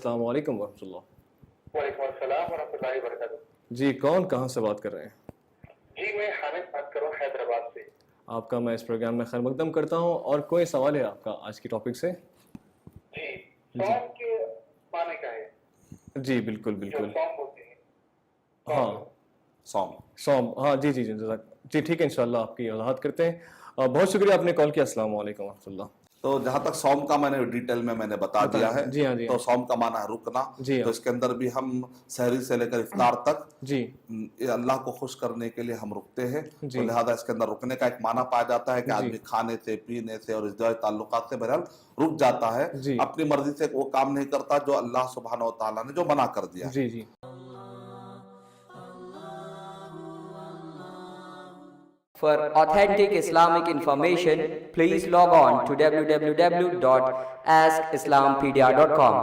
السلام علیکم ورحمۃ اللہ. وعلیکم السلام ورحمۃ اللہ وبرکاتہ. جی کون کہاں سے بات کر رہے ہیں؟ جی میں حامد بات کر رہا ہوں حیدرآباد سے. آپ کا میں اس پروگرام میں خیر مقدم کرتا ہوں. اور کوئی سوال ہے آپ کا آج کی ٹاپک سے؟ جی صوم کے معنی کیا ہے؟ جی بالکل بالکل. صوم ہوتے ہیں. ہاں صوم. ہاں جی جی جی ٹھیک ہے انشاءاللہ آپ کی وضاحت کرتے ہیں. بہت شکریہ آپ نے کال کیا. السلام علیکم ورحمۃ اللہ. تو جہاں تک صوم کا میں نے ڈیٹیل میں نے بتا دیا ہے. جی ہاں جی تو صوم کا معنی ہے رکنا. تو اس کے اندر بھی ہم سحری سے لے کر افطار تک جی اللہ کو خوش کرنے کے لیے ہم رکتے ہیں. جی تو لہٰذا اس کے اندر رکنے کا ایک معنی پایا جاتا ہے کہ آدمی کھانے سے پینے سے اور ازدواجی تعلقات سے بہرحال رک جاتا ہے. اپنی مرضی سے وہ کام نہیں کرتا جو اللہ سبحانہ و تعالیٰ نے جو منع کر دیا. جی جی. For authentic Islamic information, please log on to www.askislampedia.com.